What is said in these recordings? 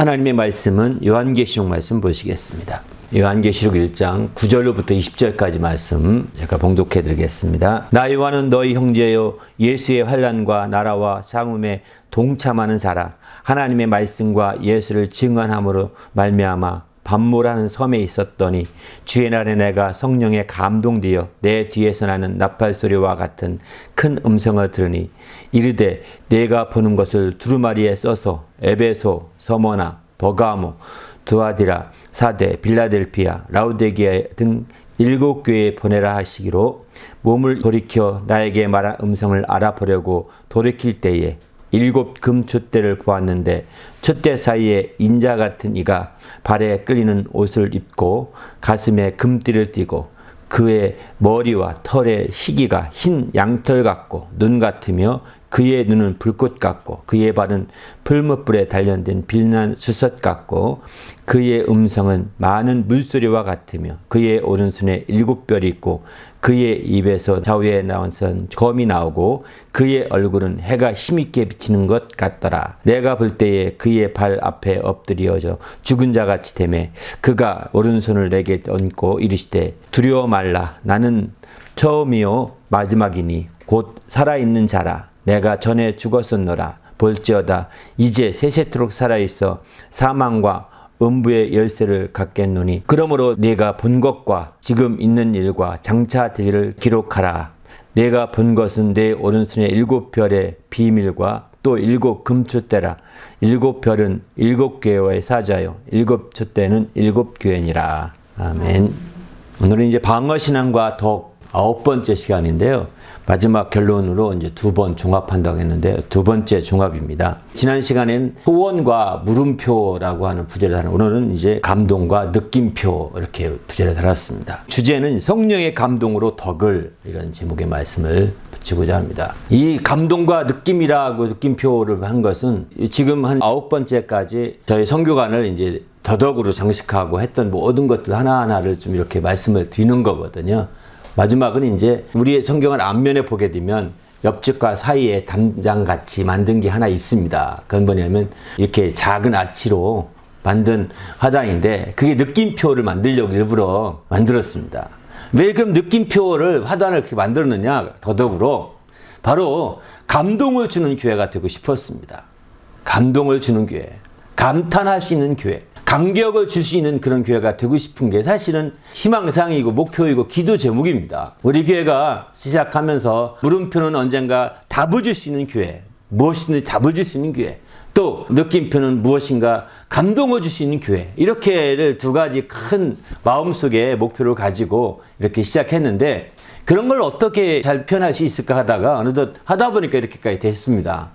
하나님의 말씀은 요한계시록 말씀 보시겠습니다. 요한계시록 1장 9절로부터 20절까지 말씀 제가 봉독해 드리겠습니다. 나 요한은 너희 형제요 예수의 환난과 나라와 참음에 동참하는 자라. 하나님의 말씀과 예수를 증언함으로 말미암아 반모라는 섬에 있었더니 주의 날에 내가 성령에 감동되어 내 뒤에서 나는 나팔소리와 같은 큰 음성을 들으니 이르되 내가 보는 것을 두루마리에 써서 에베소, 서머나, 버가모, 두아디라, 사데, 빌라델피아, 라우디게아 등 7교회에 보내라 하시기로 몸을 돌이켜 나에게 말한 음성을 알아보려고 돌이킬 때에 7 금촛대를 보았는데 촛대 사이에 인자 같은 이가 발에 끌리는 옷을 입고 가슴에 금띠를 띠고 그의 머리와 털의 희기가 흰 양털 같고 눈 같으며 그의 눈은 불꽃 같고 그의 발은 풀무불에 단련된 빛난 수석 같고 그의 음성은 많은 물소리와 같으며 그의 오른손에 7뼈이 있고 그의 입에서 좌우에 나온 검이 나오고 그의 얼굴은 해가 힘있게 비치는 것 같더라. 내가 볼 때에 그의 발 앞에 엎드려져 죽은 자같이 되매 그가 오른손을 내게 얹고 이르시되 두려워 말라. 나는 처음이요 마지막이니 곧 살아있는 자라. 내가 전에 죽었었노라. 볼지어다 이제 세세토록 살아있어 사망과 음부의 열쇠를 갖겠노니 그러므로 내가 본 것과 지금 있는 일과 장차 될 일을 기록하라. 내가 본 것은 내 오른손에 7별의 비밀과 또 7 금촛대라. 7별은 7교회의 사자요 7 촛대는 7교회니라. 아멘. 오늘은 이제 방어신앙과 덕 9번째 시간인데요. 마지막 결론으로 이제 2번 종합한다고 했는데 2번째 종합입니다. 지난 시간에는 소원과 물음표라고 하는 부제를 달았는데 오늘은 이제 감동과 느낌표 이렇게 부제를 달았습니다. 주제는 성령의 감동으로 덕을 이런 제목의 말씀을 붙이고자 합니다. 이 감동과 느낌이라고 느낌표를 한 것은 지금 한 9번째까지 저희 선교관을 이제 더덕으로 장식하고 했던 모든 것들 하나하나를 좀 이렇게 말씀을 드리는 거거든요. 마지막은 이제 우리의 성경을 앞면에 보게 되면 옆집과 사이에 단장같이 만든 게 하나 있습니다. 그건 뭐냐면 이렇게 작은 아치로 만든 화단인데 그게 느낌표를 만들려고 일부러 만들었습니다. 왜 그럼 느낌표를 화단을 이렇게 만들었느냐? 더덕으로 바로 감동을 주는 교회가 되고 싶었습니다. 감동을 주는 교회, 감탄할 수 있는 교회, 감격을 줄 수 있는 그런 교회가 되고 싶은 게 사실은 희망상이고 목표이고 기도 제목입니다. 우리 교회가 시작하면서 물음표는 언젠가 답을 줄 수 있는 교회, 무엇이든지 답을 줄 수 있는 교회, 또 느낌표는 무엇인가 감동을 줄 수 있는 교회, 이렇게를 2가지 큰 마음속에 목표를 가지고 이렇게 시작했는데 그런 걸 어떻게 잘 표현할 수 있을까 하다가 어느덧 하다 보니까 이렇게까지 됐습니다.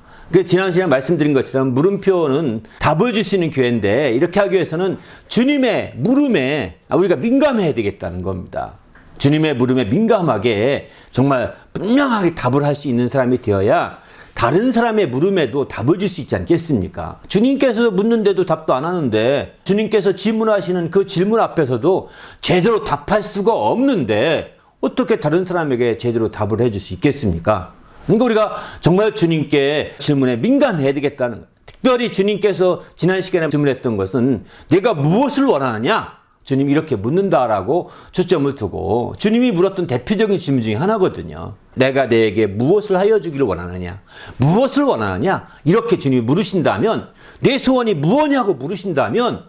지난 시간에 말씀드린 것처럼 물음표는 답을 줄 수 있는 교회인데 이렇게 하기 위해서는 주님의 물음에 우리가 민감해야 되겠다는 겁니다. 주님의 물음에 민감하게 정말 분명하게 답을 할 수 있는 사람이 되어야 다른 사람의 물음에도 답을 줄 수 있지 않겠습니까? 주님께서 묻는데도 답도 안 하는데 주님께서 질문하시는 그 질문 앞에서도 제대로 답할 수가 없는데 어떻게 다른 사람에게 제대로 답을 해줄 수 있겠습니까? 그러니까 우리가 정말 주님께 질문에 민감해야 되겠다는 거예요. 특별히 주님께서 지난 시간에 질문했던 것은 내가 무엇을 원하느냐? 주님이 이렇게 묻는다라고 초점을 두고 주님이 물었던 대표적인 질문 중에 하나거든요. 내가 너에게 무엇을 하여 주기를 원하느냐? 무엇을 원하느냐? 이렇게 주님이 물으신다면 내 소원이 무엇이냐고 물으신다면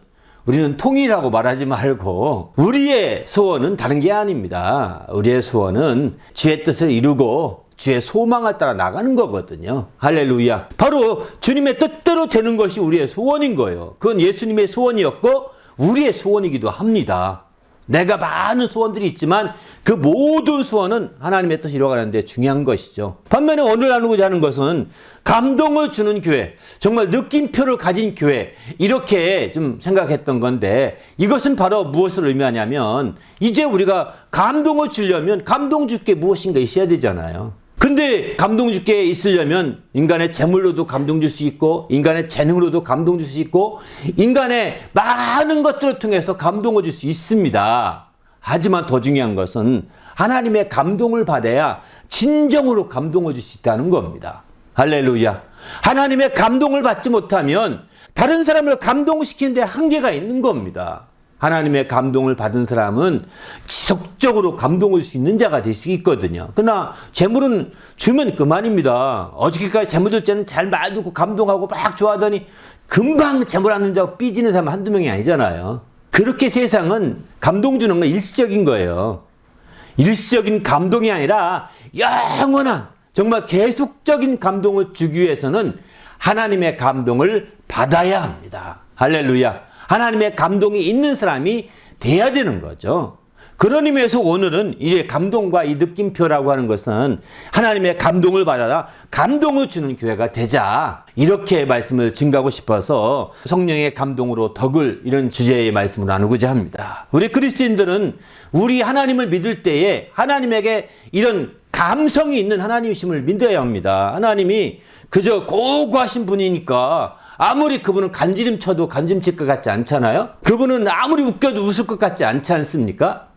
우리는 통일하고 말하지 말고 우리의 소원은 다른 게 아닙니다. 우리의 소원은 주의 뜻을 이루고 주의 소망을 따라 나가는 거거든요. 할렐루야. 바로 주님의 뜻대로 되는 것이 우리의 소원인 거예요. 그건 예수님의 소원이었고 우리의 소원이기도 합니다. 내가 많은 소원들이 있지만 그 모든 소원은 하나님의 뜻이 이루어가는 데 중요한 것이죠. 반면에 오늘 나누고자 하는 것은 감동을 주는 교회, 정말 느낌표를 가진 교회, 이렇게 좀 생각했던 건데 이것은 바로 무엇을 의미하냐면 이제 우리가 감동을 주려면 감동 줄 게 무엇인가 있어야 되잖아요. 근데 감동 줄게 있으려면 인간의 재물로도 감동 줄 수 있고 인간의 재능으로도 감동 줄 수 있고 인간의 많은 것들을 통해서 감동을 줄 수 있습니다. 하지만 더 중요한 것은 하나님의 감동을 받아야 진정으로 감동을 줄 수 있다는 겁니다. 할렐루야. 하나님의 감동을 받지 못하면 다른 사람을 감동시키는데 한계가 있는 겁니다. 하나님의 감동을 받은 사람은 지속적으로 감동을 줄 수 있는 자가 될 수 있거든요. 그러나 재물은 주면 그만입니다. 어저께까지 재물 줄 때는 잘 말 듣고 감동하고 막 좋아하더니 금방 재물 안 준다고 삐지는 사람 한두 명이 아니잖아요. 그렇게 세상은 감동 주는 건 일시적인 거예요. 일시적인 감동이 아니라 영원한 정말 계속적인 감동을 주기 위해서는 하나님의 감동을 받아야 합니다. 할렐루야. 하나님의 감동이 있는 사람이 돼야 되는 거죠. 그런 의미에서 오늘은 이제 감동과 이 느낌표라고 하는 것은 하나님의 감동을 받아라 감동을 주는 교회가 되자, 이렇게 말씀을 증가하고 싶어서 성령의 감동으로 덕을, 이런 주제의 말씀을 나누고자 합니다. 우리 그리스도인들은 우리 하나님을 믿을 때에 하나님에게 이런 감성이 있는 하나님이심을 믿어야 합니다. 하나님이 그저 고고하신 분이니까 아무리 그분은 간지름 쳐도 간지름 칠 것 같지 않잖아요. 그분은 아무리 웃겨도 웃을 것 같지 않지 않습니까?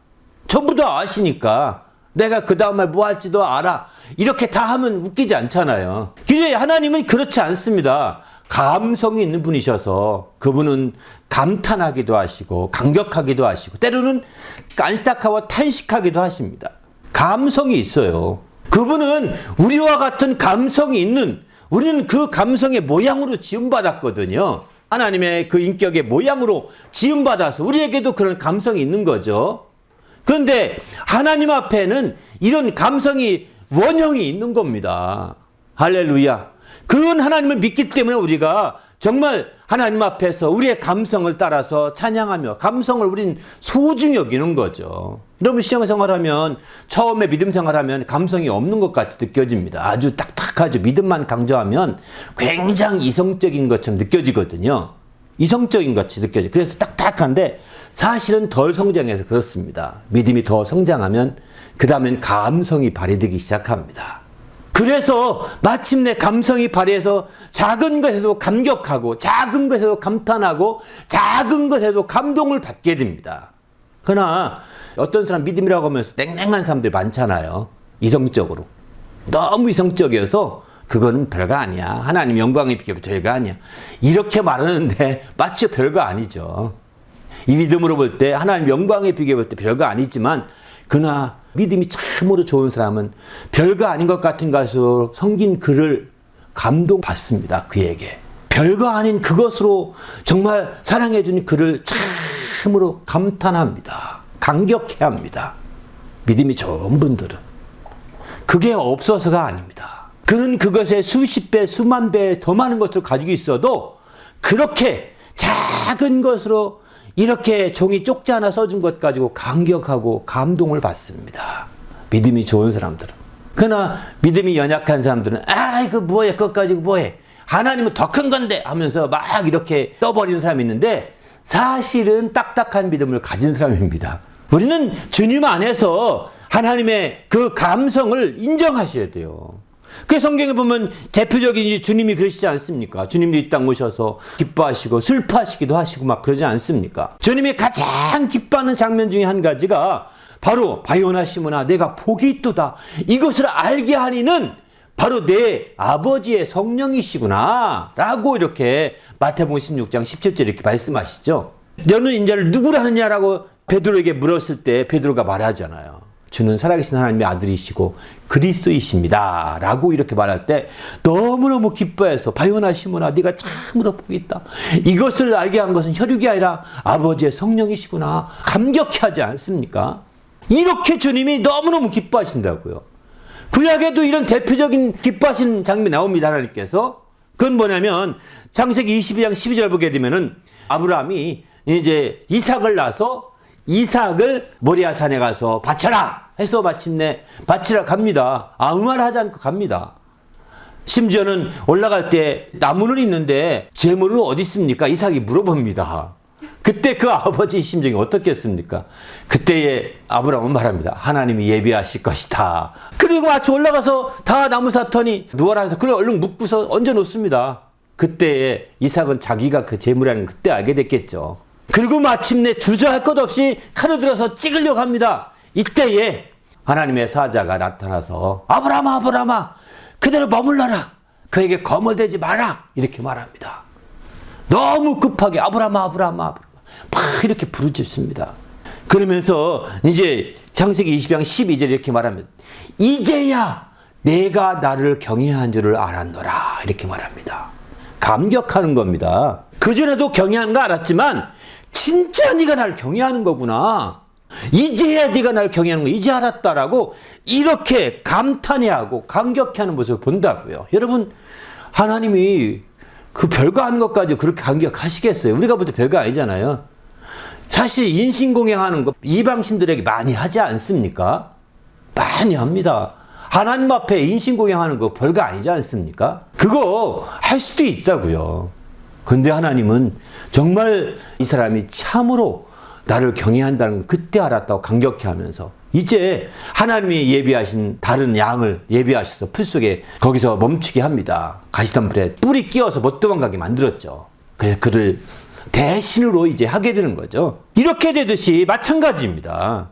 전부 다 아시니까 내가 그 다음 말 뭐 할지도 알아, 이렇게 다 하면 웃기지 않잖아요. 근데 하나님은 그렇지 않습니다. 감성이 있는 분이셔서 그분은 감탄하기도 하시고 감격하기도 하시고 때로는 안타까워 탄식하기도 하십니다. 감성이 있어요. 그분은 우리와 같은 감성이 있는, 우리는 그 감성의 모양으로 지음받았거든요. 하나님의 그 인격의 모양으로 지음받아서 우리에게도 그런 감성이 있는 거죠. 그런데 하나님 앞에는 이런 감성이 원형이 있는 겁니다. 할렐루야. 그런 하나님을 믿기 때문에 우리가 정말 하나님 앞에서 우리의 감성을 따라서 찬양하며 감성을 우린 소중히 여기는 거죠. 여러분 신앙생활하면, 처음에 믿음 생활하면 감성이 없는 것 같이 느껴집니다. 아주 딱딱하죠. 믿음만 강조하면 굉장히 이성적인 것처럼 느껴지거든요. 이성적인 것 같이 느껴져요. 그래서 딱딱한데 사실은 덜 성장해서 그렇습니다. 믿음이 더 성장하면 그 다음엔 감성이 발휘되기 시작합니다. 그래서 마침내 감성이 발휘해서 작은 것에도 감격하고 작은 것에도 감탄하고 작은 것에도 감동을 받게 됩니다. 그러나 어떤 사람 믿음이라고 하면서 냉랭한 사람들이 많잖아요. 이성적으로. 너무 이성적이어서 그거는 별거 아니야. 하나님 영광에 비교하면 별거 아니야. 이렇게 말하는데 마치 별거 아니죠. 이 믿음으로 볼 때 하나님 영광에 비교해 볼 때 별거 아니지만, 그러나 믿음이 참으로 좋은 사람은 별거 아닌 것 같은 것으로 섬긴 그를 감동받습니다. 그에게. 별거 아닌 그것으로 정말 사랑해 주는 그를 참으로 감탄합니다. 감격해 합니다. 믿음이 좋은 분들은. 그게 없어서가 아닙니다. 그는 그것에 수십 배, 수만 배 더 많은 것을 가지고 있어도 그렇게 작은 것으로 이렇게 종이 쪽지 하나 써준 것 가지고 감격하고 감동을 받습니다. 믿음이 좋은 사람들은. 그러나 믿음이 연약한 사람들은 이거 뭐해, 그것 가지고 뭐해, 하나님은 더 큰 건데 하면서 막 이렇게 떠버리는 사람이 있는데, 사실은 딱딱한 믿음을 가진 사람입니다. 우리는 주님 안에서 하나님의 그 감성을 인정하셔야 돼요. 그 성경에 보면 대표적인 주님이 그러시지 않습니까? 주님도 이 땅 오셔서 기뻐하시고 슬퍼하시기도 하시고 막 그러지 않습니까? 주님이 가장 기뻐하는 장면 중에 한 가지가 바로 바요나 시몬아 내가 복이 있도다, 이것을 알게 하니는 바로 내 아버지의 성령이시구나 라고 이렇게 마태복음 16장 17절 이렇게 말씀하시죠. 너는 인자를 누구라 하느냐라고 베드로에게 물었을 때 베드로가 말하잖아요. 주는 살아계신 하나님의 아들이시고 그리스도이십니다 라고 이렇게 말할 때 너무너무 기뻐해서 바요나 시몬아 네가 참으로 복이 있다, 이것을 알게 한 것은 혈육이 아니라 아버지의 성령이시구나, 감격해 하지 않습니까? 이렇게 주님이 너무너무 기뻐하신다고요. 구약에도 이런 대표적인 기뻐하신 장면이 나옵니다. 하나님께서. 그건 뭐냐면 창세기 22장 12절 보게 되면은 아브라함이 이제 이삭을 낳아서 이삭을 모리아산에 가서 바쳐라 해서 마침내 바치러 갑니다. 아무 말 하지 않고 갑니다. 심지어는 올라갈 때 나무는 있는데 제물은 어디 있습니까? 이삭이 물어봅니다. 그때 그 아버지 심정이 어떻겠습니까? 그때에 아브라함은 말합니다. 하나님이 예비하실 것이다. 그리고 마치 올라가서 다 나무 사터니 누워라 해서 그걸 얼른 묶고서 얹어 놓습니다. 그때에 이삭은 자기가 그 제물이라는 걸 그때 알게 됐겠죠. 그리고 마침내 주저할 것 없이 칼을 들어서 찍으려고 합니다. 이때에 하나님의 사자가 나타나서 아브라함아 아브라함아 그대로 머물러라, 그에게 거물대지 마라 이렇게 말합니다. 너무 급하게 아브라함 막 이렇게 부르짖습니다. 그러면서 이제 창세기 20장 12절 이렇게 말하면 이제야 내가 나를 경외한 줄을 알았노라 이렇게 말합니다. 감격하는 겁니다. 그전에도 경외하는 거 알았지만 진짜 네가 나를 경외하는 거구나. 이제야 네가 나를 경외하는 거 이제 알았다라고 이렇게 감탄해하고 감격해하는 모습을 본다고요. 여러분 하나님이 그 별거 하는 것까지 그렇게 감격하시겠어요? 우리가 볼 때 별거 아니잖아요. 사실 인신공양하는 거 이방신들에게 많이 하지 않습니까? 많이 합니다. 하나님 앞에 인신공양하는 거 별거 아니지 않습니까? 그거 할 수도 있다고요. 근데 하나님은 정말 이 사람이 참으로 나를 경외한다는 걸 그때 알았다고 감격해하면서 이제 하나님이 예비하신 다른 양을 예비하셔서 풀 속에 거기서 멈추게 합니다. 가시덤불에 뿔이 끼어서 못 도망가게 만들었죠. 그래서 그를 대신으로 이제 하게 되는 거죠. 이렇게 되듯이 마찬가지입니다.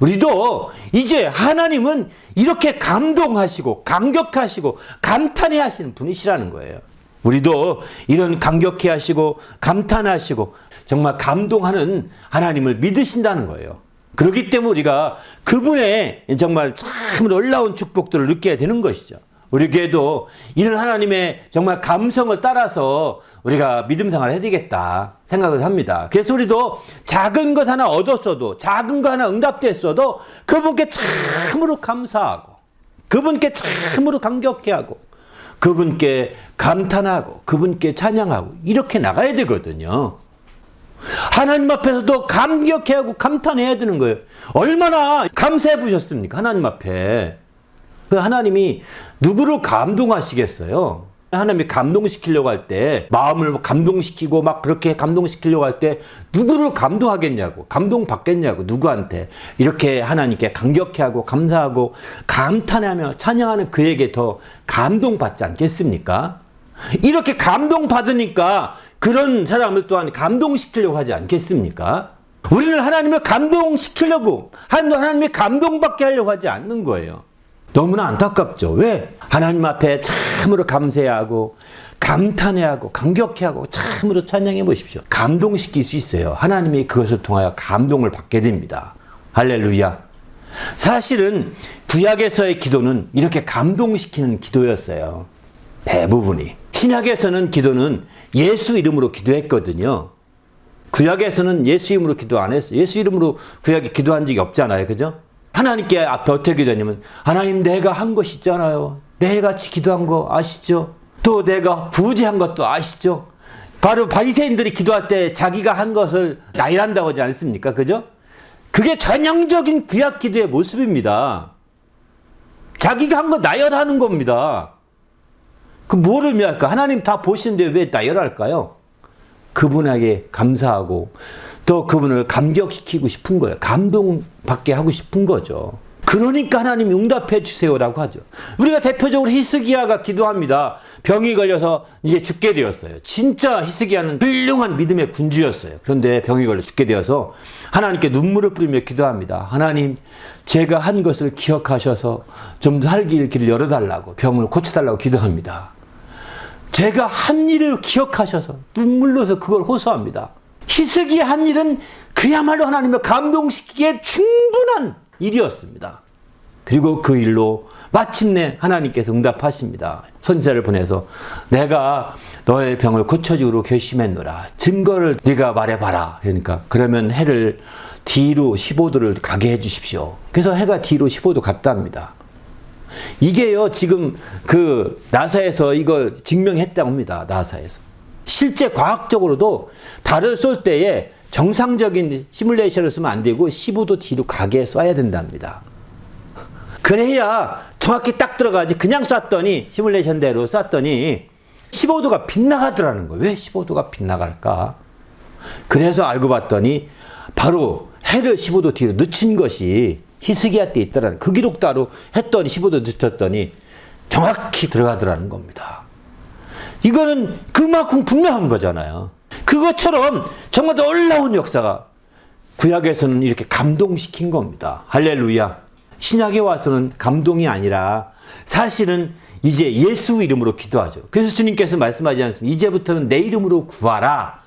우리도 이제 하나님은 이렇게 감동하시고 감격하시고 감탄해 하시는 분이시라는 거예요. 우리도 이런 감격해 하시고 감탄하시고 정말 감동하는 하나님을 믿으신다는 거예요. 그렇기 때문에 우리가 그분의 정말 참 놀라운 축복들을 느끼게 되는 것이죠. 우리 교회도 이런 하나님의 정말 감성을 따라서 우리가 믿음 생활을 해야 되겠다 생각을 합니다. 그래서 우리도 작은 것 하나 얻었어도 작은 것 하나 응답됐어도 그분께 참으로 감사하고 그분께 참으로 감격해하고 그분께 감탄하고 그분께 찬양하고 이렇게 나가야 되거든요. 하나님 앞에서도 감격해하고 감탄해야 되는 거예요. 얼마나 감사해 보셨습니까? 하나님 앞에. 하나님이 누구를 감동하시겠어요? 하나님이 감동시키려고 할 때 마음을 감동시키고 막 그렇게 감동시키려고 할 때 누구를 감동하겠냐고 감동받겠냐고 누구한테 이렇게 하나님께 감격해하고 감사하고 감탄하며 찬양하는 그에게 더 감동받지 않겠습니까? 이렇게 감동받으니까 그런 사람을 또한 감동시키려고 하지 않겠습니까? 우리는 하나님을 감동시키려고 하나님이 감동받게 하려고 하지 않는 거예요. 너무나 안타깝죠. 왜? 하나님 앞에 참으로 감사해하고 감탄해하고 감격해하고 참으로 찬양해 보십시오. 감동시킬 수 있어요. 하나님이 그것을 통하여 감동을 받게 됩니다. 할렐루야. 사실은 구약에서의 기도는 이렇게 감동시키는 기도였어요. 대부분이. 신약에서는 기도는 예수 이름으로 기도했거든요. 구약에서는 예수 이름으로 기도 안 했어요. 예수 이름으로 구약에 기도한 적이 없잖아요. 그죠? 하나님께 앞에 어떻게 기도하냐면 하나님 내가 한 것 있잖아요. 매일같이 기도한 거 아시죠? 또 내가 부재한 것도 아시죠? 바로 바리새인들이 기도할 때 자기가 한 것을 나열한다고 하지 않습니까? 그죠? 그게 전형적인 구약 기도의 모습입니다. 자기가 한 거 나열하는 겁니다. 그 뭐를 의미할까? 하나님 다 보시는데 왜 나열할까요? 그분에게 감사하고 또 그분을 감격시키고 싶은 거예요. 감동받게 하고 싶은 거죠. 그러니까 하나님이 응답해 주세요라고 하죠. 우리가 대표적으로 히스기야가 기도합니다. 병이 걸려서 이제 죽게 되었어요. 진짜 히스기야는 훌륭한 믿음의 군주였어요. 그런데 병이 걸려 죽게 되어서 하나님께 눈물을 뿌리며 기도합니다. 하나님, 제가 한 것을 기억하셔서 좀 살길 길을 열어달라고 병을 고쳐달라고 기도합니다. 제가 한 일을 기억하셔서 눈물로서 그걸 호소합니다. 히스기야 한 일은 그야말로 하나님을 감동시키기에 충분한 일이었습니다. 그리고 그 일로 마침내 하나님께서 응답하십니다. 선지자를 보내서 내가 너의 병을 고쳐주기로 결심했노라. 증거를 네가 말해봐라. 그러니까 그러면 해를 뒤로 15도를 가게 해주십시오. 그래서 해가 뒤로 15도 갔답니다. 이게요 지금 그 나사에서 이걸 증명했다고 합니다. 나사에서. 실제 과학적으로도 달을 쏠 때에 정상적인 시뮬레이션을 쓰면 안 되고 15도 뒤로 가게 쏴야 된답니다. 그래야 정확히 딱 들어가지. 그냥 쐈더니 시뮬레이션대로 쐈더니 15도가 빗나가더라는 거예요. 왜 15도가 빗나갈까? 그래서 알고 봤더니 바로 해를 15도 뒤로 늦춘 것이 히스기야 때 있더라는 그 기록 따로 했더니 15도 늦췄더니 정확히 들어가더라는 겁니다. 이거는 그만큼 분명한 거잖아요. 그것처럼 정말 놀라운 역사가 구약에서는 이렇게 감동시킨 겁니다. 할렐루야. 신약에 와서는 감동이 아니라 사실은 이제 예수 이름으로 기도하죠. 그래서 주님께서 말씀하지 않습니까? 이제부터는 내 이름으로 구하라.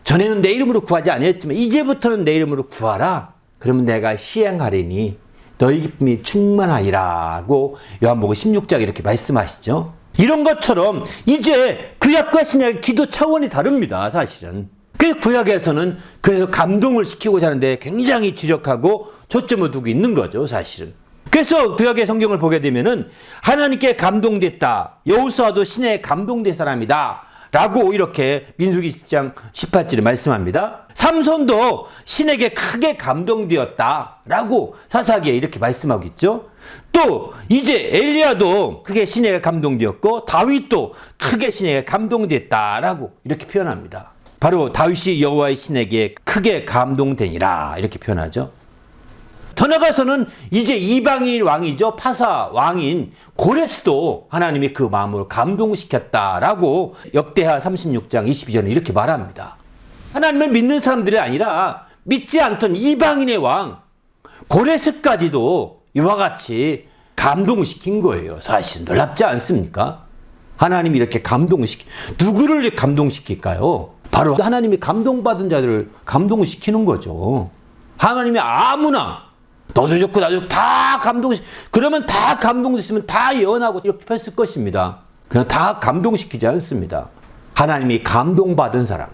전에는 내 이름으로 구하지 않았지만 이제부터는 내 이름으로 구하라. 그러면 내가 시행하리니 너희 기쁨이 충만하리라고 요한복음 16장 이렇게 말씀하시죠. 이런 것처럼 이제 구약과 신약의 기도 차원이 다릅니다. 사실은. 그래서 구약에서는 그래서 감동을 시키고자 하는데 굉장히 주력하고 초점을 두고 있는 거죠. 사실은. 그래서 구약의 성경을 보게 되면은 하나님께 감동됐다. 여호수아도 신에 감동된 사람이다. 라고 이렇게 민수기 10장 18절에 말씀합니다. 삼손도 신에게 크게 감동되었다. 라고 사사기에 이렇게 말씀하고 있죠. 또 이제 엘리야도 크게 신에게 감동되었고 다윗도 크게 신에게 감동됐다라고 이렇게 표현합니다. 바로 다윗이 여호와의 신에게 크게 감동되니라 이렇게 표현하죠. 더 나아가서는 이제 이방인 왕이죠. 파사 왕인 고레스도 하나님이 그 마음을 감동시켰다라고 역대하 36장 22절에 이렇게 말합니다. 하나님을 믿는 사람들이 아니라 믿지 않던 이방인의 왕 고레스까지도 이와 같이 감동시킨 거예요. 사실 놀랍지 않습니까? 하나님이 이렇게 누구를 감동시킬까요? 바로 하나님이 감동받은 자들을 감동시키는 거죠. 하나님이 아무나 너도 좋고 나도 좋고 다 그러면 다 감동됐으면 다 예언하고 이렇게 했을 것입니다. 그냥 다 감동시키지 않습니다. 하나님이 감동받은 사람,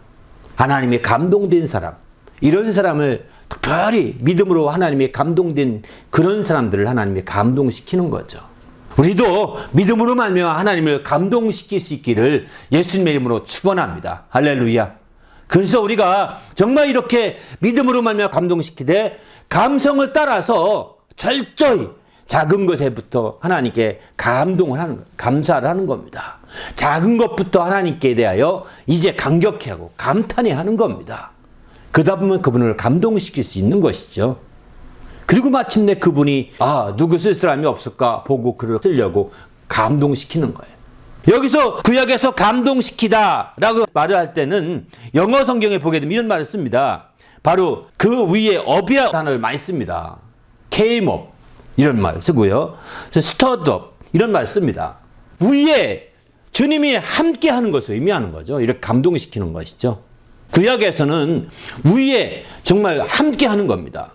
하나님이 감동된 사람, 이런 사람을 특별히 믿음으로 하나님이 감동된 그런 사람들을 하나님이 감동시키는 거죠. 우리도 믿음으로 말미암아 하나님을 감동시킬 수 있기를 예수님의 이름으로 축원합니다. 할렐루야. 그래서 우리가 정말 이렇게 믿음으로 말미암아 감동시키되 감성을 따라서 철저히 작은 것에부터 하나님께 감동을 하는 거예요. 감사를 하는 겁니다. 작은 것부터 하나님께 대하여 이제 감격해 하고 감탄해 하는 겁니다. 그러다 보면 그분을 감동시킬 수 있는 것이죠. 그리고 마침내 그분이 누구 쓸 사람이 없을까 보고 그를 쓰려고 감동시키는 거예요. 여기서 구약에서 감동시키다 라고 말을 할 때는 영어 성경에 보게 되면 이런 말을 씁니다. 바로 그 위에 up이라는 단어를 많이 씁니다. came up 이런 말 쓰고요. stirred up 이런 말 씁니다. 위에 주님이 함께 하는 것을 의미하는 거죠. 이렇게 감동시키는 것이죠. 구약에서는 위에 정말 함께 하는 겁니다.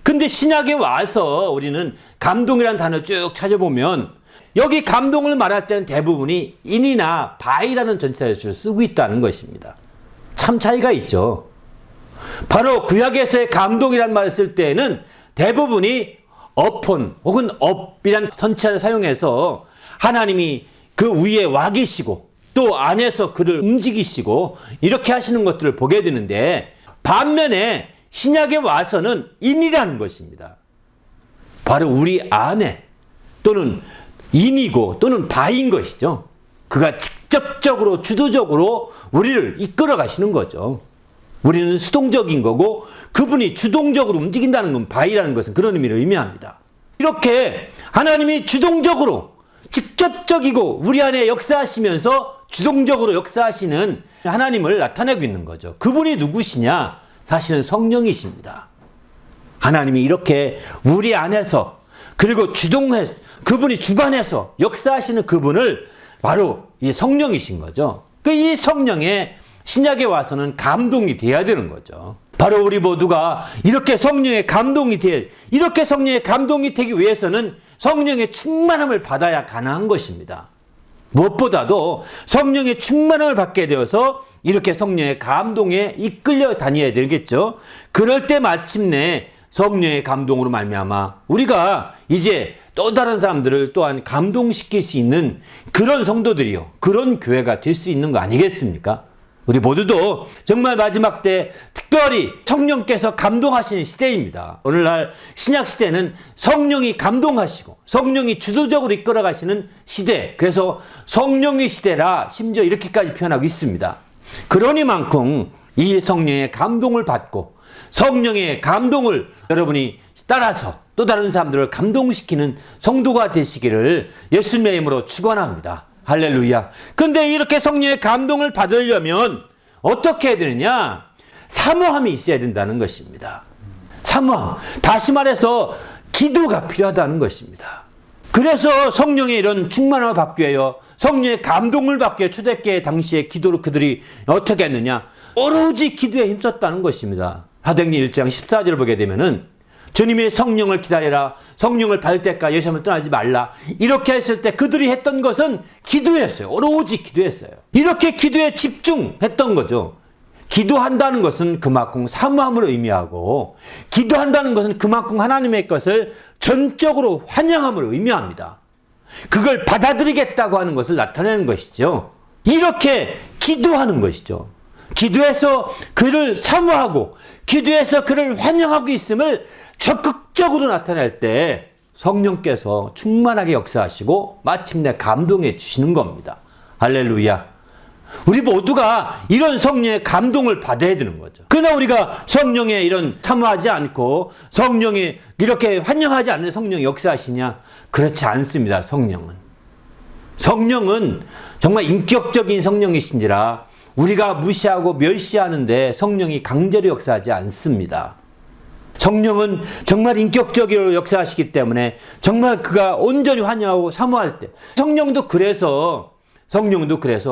근데 신약에 와서 우리는 감동이라는 단어를 쭉 찾아보면 여기 감동을 말할 때는 대부분이 in이나 by라는 전치사를 쓰고 있다는 것입니다. 참 차이가 있죠. 바로 구약에서의 감동이라는 말을 쓸 때에는 대부분이 upon 혹은 up이라는 전치사를 사용해서 하나님이 그 위에 와 계시고 또 안에서 그를 움직이시고 이렇게 하시는 것들을 보게 되는데 반면에 신약에 와서는 in이라는 것입니다. 바로 우리 안에 또는 in이고 또는 by인 것이죠. 그가 직접적으로 주도적으로 우리를 이끌어 가시는 거죠. 우리는 수동적인 거고 그분이 주동적으로 움직인다는 건 by라는 것은 그런 의미를 의미합니다. 이렇게 하나님이 주동적으로 직접적이고 우리 안에 역사하시면서 주동적으로 역사하시는 하나님을 나타내고 있는 거죠. 그분이 누구시냐? 사실은 성령이십니다. 하나님이 이렇게 우리 안에서 그리고 그분이 주관해서 역사하시는 그분을 바로 이 성령이신 거죠. 이 성령의 신약에 와서는 감동이 돼야 되는 거죠. 바로 우리 모두가 이렇게 성령의 감동이 되기 위해서는 성령의 충만함을 받아야 가능한 것입니다. 무엇보다도 성령의 충만함을 받게 되어서 이렇게 성령의 감동에 이끌려 다녀야 되겠죠. 그럴 때 마침내 성령의 감동으로 말미암아 우리가 이제 또 다른 사람들을 또한 감동시킬 수 있는 그런 성도들이요, 그런 교회가 될 수 있는 거 아니겠습니까? 우리 모두도 정말 마지막 때 특별히 성령께서 감동하시는 시대입니다. 오늘날 신약 시대는 성령이 감동하시고 성령이 주도적으로 이끌어 가시는 시대, 그래서 성령의 시대라 심지어 이렇게까지 표현하고 있습니다. 그러니만큼 이 성령의 감동을 받고 성령의 감동을 여러분이 따라서 또 다른 사람들을 감동시키는 성도가 되시기를 예수님의 이름으로 축원합니다. 할렐루야. 근데 이렇게 성령의 감동을 받으려면 어떻게 해야 되느냐? 사모함이 있어야 된다는 것입니다. 사모함. 다시 말해서 기도가 필요하다는 것입니다. 그래서 성령의 이런 충만함을 받기 위하여 성령의 감동을 받기 위해 초대교회 당시의 기도를 그들이 어떻게 했느냐? 오로지 기도에 힘썼다는 것입니다. 사도행전 1장 14절을 보게 되면은 주님의 성령을 기다려라. 성령을 받을 때까지 예루살렘을 떠나지 말라. 이렇게 했을 때 그들이 했던 것은 기도였어요. 오로지 기도했어요. 이렇게 기도에 집중했던 거죠. 기도한다는 것은 그만큼 사모함을 의미하고 기도한다는 것은 그만큼 하나님의 것을 전적으로 환영함을 의미합니다. 그걸 받아들이겠다고 하는 것을 나타내는 것이죠. 이렇게 기도하는 것이죠. 기도해서 그를 사모하고 기도해서 그를 환영하고 있음을 적극적으로 나타낼 때 성령께서 충만하게 역사하시고 마침내 감동해 주시는 겁니다. 할렐루야. 우리 모두가 이런 성령의 감동을 받아야 되는 거죠. 그러나 우리가 성령의 이런 사모하지 않고 성령이 이렇게 환영하지 않는 성령이 역사하시냐? 그렇지 않습니다. 성령은 정말 인격적인 성령이신지라 우리가 무시하고 멸시하는데 성령이 강제로 역사하지 않습니다. 성령은 정말 인격적으로 역사하시기 때문에 정말 그가 온전히 환영하고 사모할 때 성령도 그래서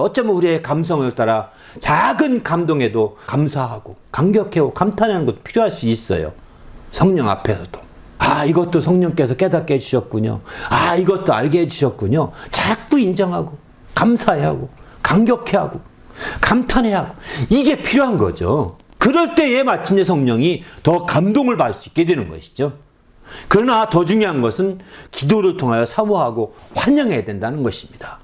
어쩌면 우리의 감성을 따라 작은 감동에도 감사하고 감격하고 감탄하는 것도 필요할 수 있어요. 성령 앞에서도. 이것도 성령께서 깨닫게 해주셨군요. 이것도 알게 해주셨군요. 자꾸 인정하고 감사해하고 감격해하고 감탄해하고 이게 필요한 거죠. 그럴 때에 마침내 성령이 더 감동을 받을 수 있게 되는 것이죠. 그러나 더 중요한 것은 기도를 통하여 사모하고 환영해야 된다는 것입니다.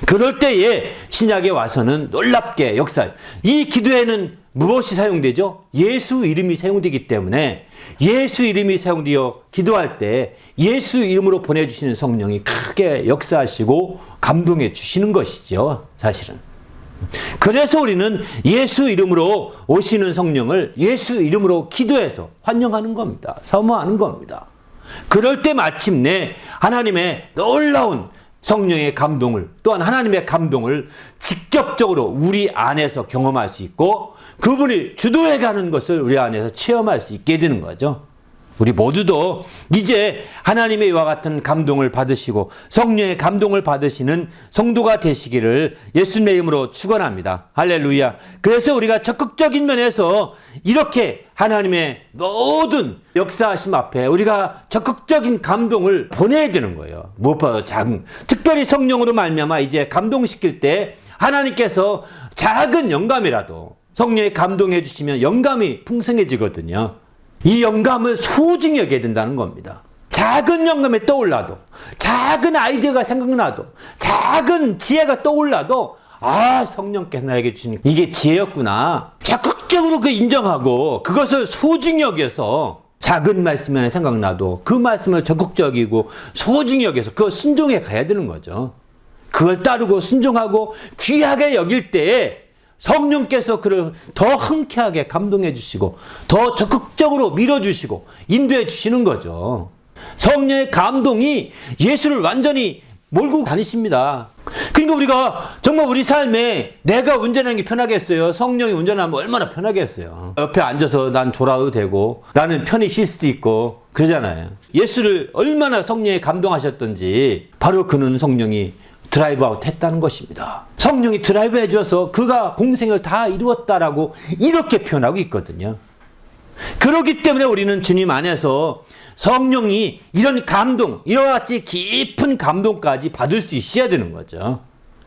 그럴 때에 신약에 와서는 놀랍게 역사해요. 이 기도에는 무엇이 사용되죠? 예수 이름이 사용되기 때문에 예수 이름이 사용되어 기도할 때 예수 이름으로 보내주시는 성령이 크게 역사하시고 감동해 주시는 것이죠. 사실은. 그래서 우리는 예수 이름으로 오시는 성령을 예수 이름으로 기도해서 환영하는 겁니다. 사모하는 겁니다. 그럴 때 마침내 하나님의 놀라운 성령의 감동을 또한 하나님의 감동을 직접적으로 우리 안에서 경험할 수 있고 그분이 주도해가는 것을 우리 안에서 체험할 수 있게 되는 거죠. 우리 모두도 이제 하나님의 이와 같은 감동을 받으시고 성령의 감동을 받으시는 성도가 되시기를 예수님의 이름으로 축원합니다. 할렐루야. 그래서 우리가 적극적인 면에서 이렇게 하나님의 모든 역사하심 앞에 우리가 적극적인 감동을 보내야 되는 거예요. 무엇보다 작은, 특별히 성령으로 말미암아 이제 감동시킬 때 하나님께서 작은 영감이라도 성령에 감동해 주시면 영감이 풍성해지거든요. 이 영감을 소중히 여겨야 된다는 겁니다. 작은 영감이 떠올라도, 작은 아이디어가 생각나도, 작은 지혜가 떠올라도 성령께서 나에게 주신 이게 지혜였구나. 적극적으로 그 인정하고 그것을 소중히 여겨서 작은 말씀이 생각나도 그 말씀을 적극적이고 소중히 여겨서 그걸 순종해 가야 되는 거죠. 그걸 따르고 순종하고 귀하게 여길 때에 성령께서 그를 더 흔쾌하게 감동해 주시고 더 적극적으로 밀어주시고 인도해 주시는 거죠. 성령의 감동이 예수를 완전히 몰고 다니십니다. 그러니까 우리가 정말 우리 삶에 내가 운전하는 게 편하겠어요? 성령이 운전하면 얼마나 편하겠어요? 옆에 앉아서 난 졸아도 되고 나는 편히 쉴 수도 있고 그러잖아요. 예수를 얼마나 성령에 감동하셨던지 바로 그는 성령이 드라이브 아웃 했다는 것입니다. 성령이 드라이브 해줘서 그가 공생을 다 이루었다라고 이렇게 표현하고 있거든요. 그렇기 때문에 우리는 주님 안에서 성령이 이런 감동, 이와 같이 깊은 감동까지 받을 수 있어야 되는 거죠.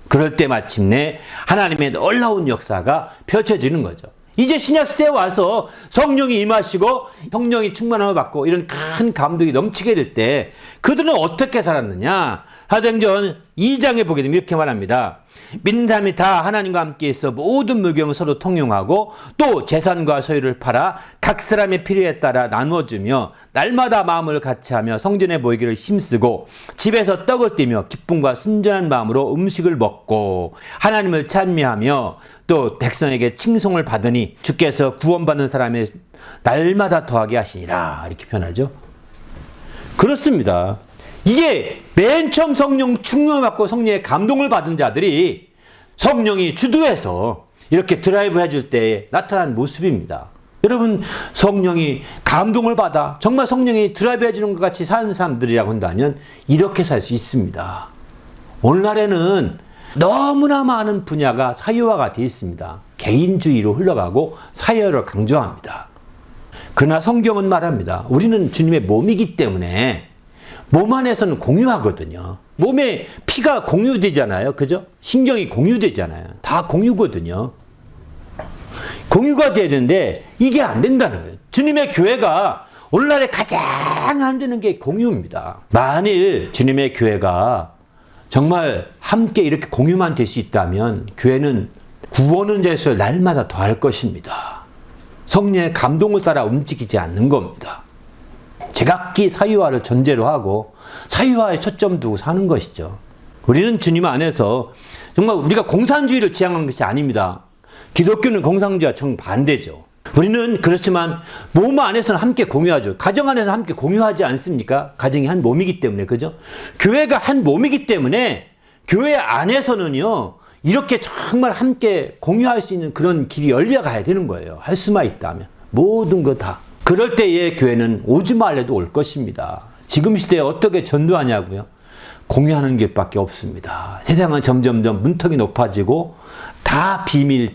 그럴 때 마침내 하나님의 놀라운 역사가 펼쳐지는 거죠. 이제 신약시대에 와서 성령이 임하시고 성령이 충만함을 받고 이런 큰 감동이 넘치게 될 때 그들은 어떻게 살았느냐? 사도행전 2장에 보게 되면 이렇게 말합니다. 믿는 사람이 다 하나님과 함께 있어 모든 물경을 서로 통용하고 또 재산과 소유를 팔아 각 사람의 필요에 따라 나누어주며 날마다 마음을 같이하며 성전에 모이기를 힘쓰고 집에서 떡을 띠며 기쁨과 순전한 마음으로 음식을 먹고 하나님을 찬미하며 또 백성에게 칭송을 받으니 주께서 구원받는 사람의 날마다 더하게 하시니라 이렇게 표현하죠. 그렇습니다. 이게 맨 처음 성령 충만을 받고 성령의 감동을 받은 자들이 성령이 주도해서 이렇게 드라이브 해줄 때 나타난 모습입니다. 여러분, 성령이 감동을 받아 정말 성령이 드라이브해 주는 것 같이 사는 사람들이라고 한다면 이렇게 살 수 있습니다. 오늘날에는 너무나 많은 분야가 사유화가 되어 있습니다. 개인주의로 흘러가고 사유화를 강조합니다. 그러나 성경은 말합니다. 우리는 주님의 몸이기 때문에 몸 안에서는 공유하거든요. 몸에 피가 공유되잖아요. 그죠? 신경이 공유되잖아요. 다 공유거든요. 공유가 되는데 이게 안 된다는 거예요. 주님의 교회가 오늘날에 가장 안 되는 게 공유입니다. 만일 주님의 교회가 정말 함께 이렇게 공유만 될 수 있다면 교회는 구원은 될수록 날마다 더할 것입니다. 성령의 감동을 따라 움직이지 않는 겁니다. 제각기 사유화를 전제로 하고 사유화에 초점 두고 사는 것이죠. 우리는 주님 안에서 정말 우리가 공산주의를 지향하는 것이 아닙니다. 기독교는 공산주의와 정반대죠. 우리는 그렇지만 몸 안에서는 함께 공유하죠. 가정 안에서 함께 공유하지 않습니까? 가정이 한 몸이기 때문에, 그죠? 교회가 한 몸이기 때문에 교회 안에서는요, 이렇게 정말 함께 공유할 수 있는 그런 길이 열려가야 되는 거예요. 할 수만 있다면. 모든 거 다. 그럴 때에 교회는 오지 말래도 올 것입니다. 지금 시대에 어떻게 전도하냐고요? 공유하는 길밖에 없습니다. 세상은 점점점 문턱이 높아지고 다 비밀.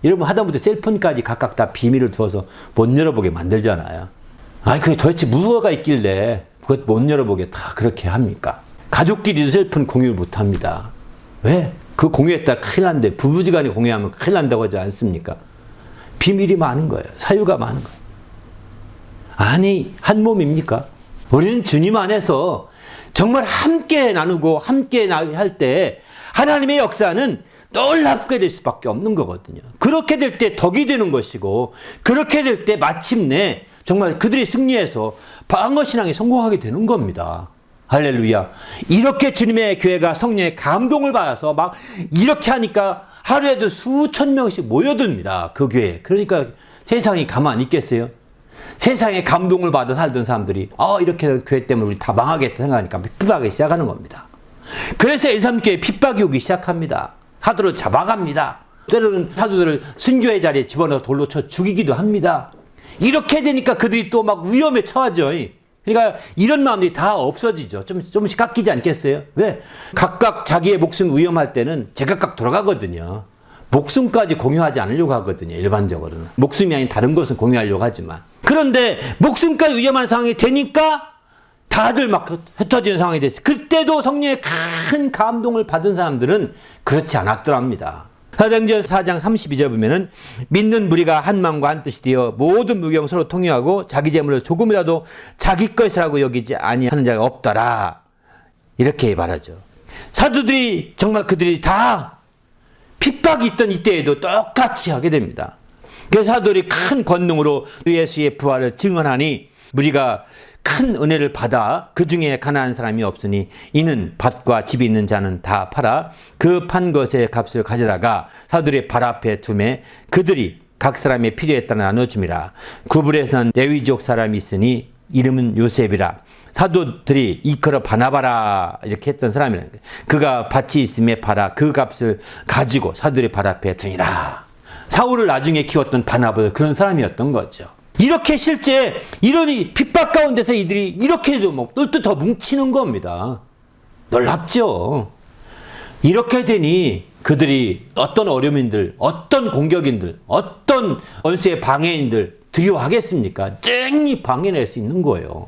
여러분 하다못해 셀폰까지 각각 다 비밀을 두어서 못 열어보게 만들잖아요. 아니 그게 도대체 무엇가 있길래 그것 못 열어보게 다 그렇게 합니까? 가족끼리도 셀폰 공유를 못 합니다. 왜? 그 공유했다 큰일 난데 부부지간에 공유하면 큰일 난다고 하지 않습니까? 비밀이 많은 거예요. 사유가 많은 거예요. 아니 한 몸입니까? 우리는 주님 안에서 정말 함께 나누고 함께 할 때 하나님의 역사는 놀랍게 될 수밖에 없는 거거든요. 그렇게 될 때 덕이 되는 것이고 그렇게 될 때 마침내 정말 그들이 승리해서 방어신앙이 성공하게 되는 겁니다. 할렐루야. 이렇게 주님의 교회가 성령의 감동을 받아서 막 이렇게 하니까 하루에도 수천 명씩 모여듭니다. 그 교회에. 그러니까 세상이 가만히 있겠어요? 세상에 감동을 받아 살던 사람들이 이렇게 교회 때문에 우리 다 망하겠다 생각하니까 핍박하기 시작하는 겁니다. 그래서 1.3교회 핍박이 오기 시작합니다. 사도를 잡아갑니다. 때로는 사도들을 순교의 자리에 집어넣어 돌로 쳐 죽이기도 합니다. 이렇게 되니까 그들이 또 막 위험에 처하죠. 그러니까 이런 마음들이 다 없어지죠. 조금씩 깎이지 않겠어요? 왜? 각각 자기의 목숨 위험할 때는 제각각 돌아가거든요. 목숨까지 공유하지 않으려고 하거든요. 일반적으로는. 목숨이 아닌 다른 것은 공유하려고 하지만. 그런데 목숨까지 위험한 상황이 되니까 다들 막 흩어지는 상황이 됐어요. 그때도 성령의 큰 감동을 받은 사람들은 그렇지 않았더랍니다. 사도행전 4장 32절 보면은 믿는 무리가 한 마음과 한 뜻이 되어 모든 무경 서로 통용하고 자기 재물을 조금이라도 자기 것이라고 여기지 아니하는 자가 없더라. 이렇게 말하죠. 사도들이 정말 그들이 다 핍박이 있던 이때에도 똑같이 하게 됩니다. 그래서 사도들이 큰 권능으로 예수의 부활을 증언하니 무리가 큰 은혜를 받아 그 중에 가난한 사람이 없으니 이는 밭과 집이 있는 자는 다 팔아 그 판 것의 값을 가져다가 사도들의 발 앞에 두매 그들이 각 사람의 필요에 따라 나눠줌이라. 구불에서는 레위족 사람이 있으니 이름은 요셉이라. 사도들이 이끌어 바나바라 이렇게 했던 사람이라. 그가 밭이 있음에 팔아 그 값을 가지고 사도들의 발 앞에 두니라. 사울을 나중에 키웠던 바나바도 그런 사람이었던 거죠. 이렇게 실제 이런 핍박 가운데서 이들이 이렇게도 뭐 또 더 뭉치는 겁니다. 놀랍죠. 이렇게 되니 그들이 어떤 어려움인들, 어떤 공격인들, 어떤 원수의 방해인들 두려워하겠습니까? 땡이 방해낼 수 있는 거예요.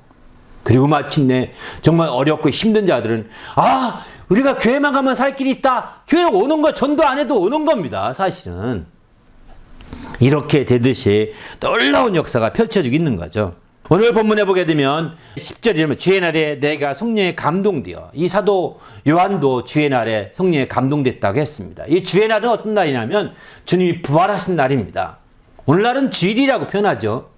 그리고 마침내 정말 어렵고 힘든 자들은 우리가 교회만 가면 살 길이 있다. 교회 오는 거 전도 안 해도 오는 겁니다. 사실은. 이렇게 되듯이 놀라운 역사가 펼쳐지고 있는 거죠. 오늘 본문에 보게 되면 10절에 이러면 주의 날에 내가 성령에 감동되어 이 사도 요한도 주의 날에 성령에 감동됐다고 했습니다. 이 주의 날은 어떤 날이냐면 주님이 부활하신 날입니다. 오늘날은 주일이라고 표현하죠.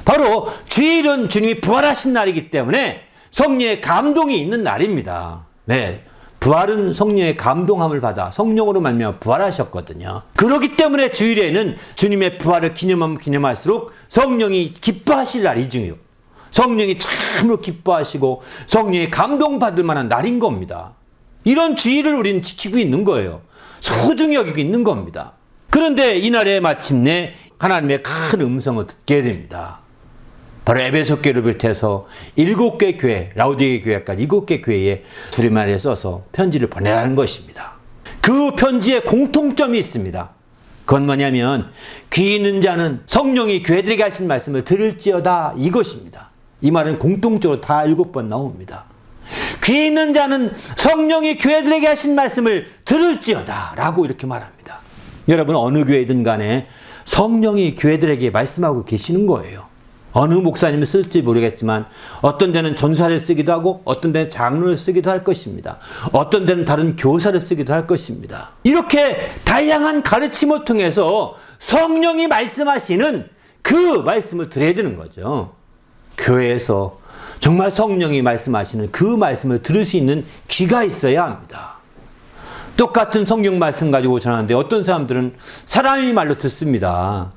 바로 주일은 주님이 부활하신 날이기 때문에 성령의 감동이 있는 날입니다. 네. 부활은 성령의 감동함을 받아 성령으로 말미암아 부활하셨거든요. 그렇기 때문에 주일에는 주님의 부활을 기념하면 기념할수록 성령이 기뻐하실 날이지요. 성령이 참으로 기뻐하시고 성령의 감동받을 만한 날인 겁니다. 이런 주일을 우리는 지키고 있는 거예요. 소중히 여기고 있는 겁니다. 그런데 이날에 마침내 하나님의 큰 음성을 듣게 됩니다. 바로 에베소 교회를 비롯해서 7개 교회, 라우디게 교회까지 7개 교회에 두리마리에 써서 편지를 보내라는 것입니다. 그 편지에 공통점이 있습니다. 그건 뭐냐면 귀 있는 자는 성령이 교회들에게 하신 말씀을 들을지어다 이것입니다. 이 말은 공통적으로 다 7번 나옵니다. 귀 있는 자는 성령이 교회들에게 하신 말씀을 들을지어다 라고 이렇게 말합니다. 여러분 어느 교회든 간에 성령이 교회들에게 말씀하고 계시는 거예요. 어느 목사님을 쓸지 모르겠지만 어떤 데는 전사를 쓰기도 하고 어떤 데는 장로를 쓰기도 할 것입니다. 어떤 데는 다른 교사를 쓰기도 할 것입니다. 이렇게 다양한 가르침을 통해서 성령이 말씀하시는 그 말씀을 들어야 되는 거죠. 교회에서 정말 성령이 말씀하시는 그 말씀을 들을 수 있는 귀가 있어야 합니다. 똑같은 성경 말씀 가지고 전하는데 어떤 사람들은 사람의 말로 듣습니다.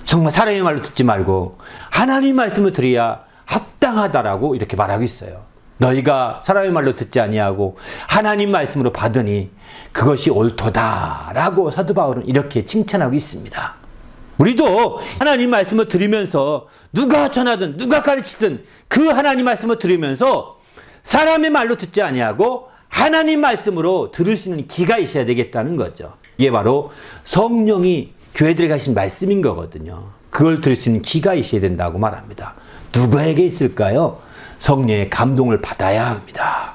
정말 사람의 말로 듣지 말고 하나님의 말씀을 들어야 합당하다라고 이렇게 말하고 있어요. 너희가 사람의 말로 듣지 아니하고 하나님 말씀으로 받으니 그것이 옳도다라고 사도 바울은 이렇게 칭찬하고 있습니다. 우리도 하나님 말씀을 들으면서 누가 전하든 누가 가르치든 그 하나님 말씀을 들으면서 사람의 말로 듣지 아니하고 하나님 말씀으로 들을 수 있는 귀가 있어야 되겠다는 거죠. 이게 바로 성령이 교회들에게 하신 말씀인 거거든요. 그걸 들을 수 있는 귀가 있어야 된다고 말합니다. 누구에게 있을까요? 성령의 감동을 받아야 합니다.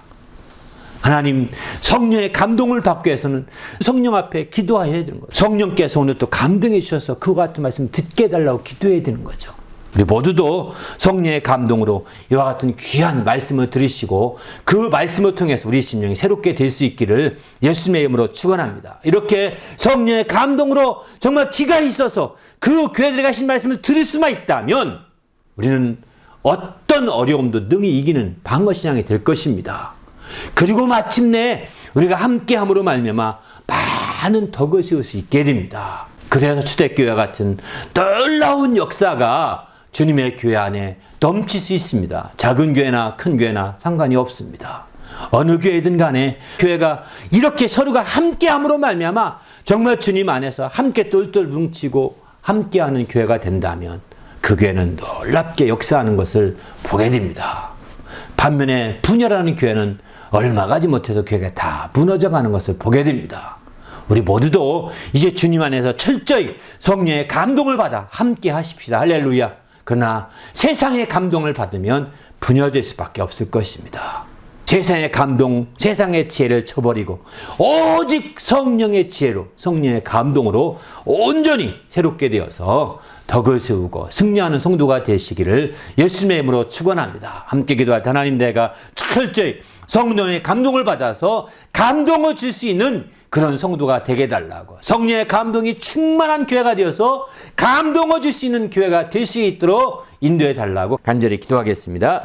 하나님 성령의 감동을 받기 위해서는 성령 앞에 기도해야 되는 거죠. 성령께서 오늘 또 감동해 주셔서 그와 같은 말씀 듣게 해달라고 기도해야 되는 거죠. 우리 모두도 성령의 감동으로 이와 같은 귀한 말씀을 들으시고 그 말씀을 통해서 우리 심령이 새롭게 될 수 있기를 예수님의 이름으로 축원합니다. 이렇게 성령의 감동으로 정말 귀가 있어서 그 교회들에 가신 말씀을 들을 수만 있다면 우리는 어떤 어려움도 능히 이기는 방어신앙이 될 것입니다. 그리고 마침내 우리가 함께함으로 말미암아 많은 덕을 세울 수 있게 됩니다. 그래서 초대교회와 같은 놀라운 역사가 주님의 교회 안에 넘칠 수 있습니다. 작은 교회나 큰 교회나 상관이 없습니다. 어느 교회든 간에 교회가 이렇게 서로가 함께함으로 말미암아 정말 주님 안에서 함께 똘똘 뭉치고 함께하는 교회가 된다면 그 교회는 놀랍게 역사하는 것을 보게 됩니다. 반면에 분열하는 교회는 얼마 가지 못해서 교회가 다 무너져가는 것을 보게 됩니다. 우리 모두도 이제 주님 안에서 철저히 성령의 감동을 받아 함께 하십시다. 할렐루야. 그러나 세상의 감동을 받으면 분열될 수밖에 없을 것입니다. 세상의 감동, 세상의 지혜를 쳐버리고 오직 성령의 지혜로, 성령의 감동으로 온전히 새롭게 되어서 덕을 세우고 승리하는 성도가 되시기를 예수님의 이름으로 축원합니다. 함께 기도할 때 하나님, 내가 철저히 성령의 감동을 받아서 감동을 줄 수 있는 그런 성도가 되게 해달라고, 성령의 감동이 충만한 교회가 되어서 감동을 줄 수 있는 교회가 될 수 있도록 인도해 달라고 간절히 기도하겠습니다.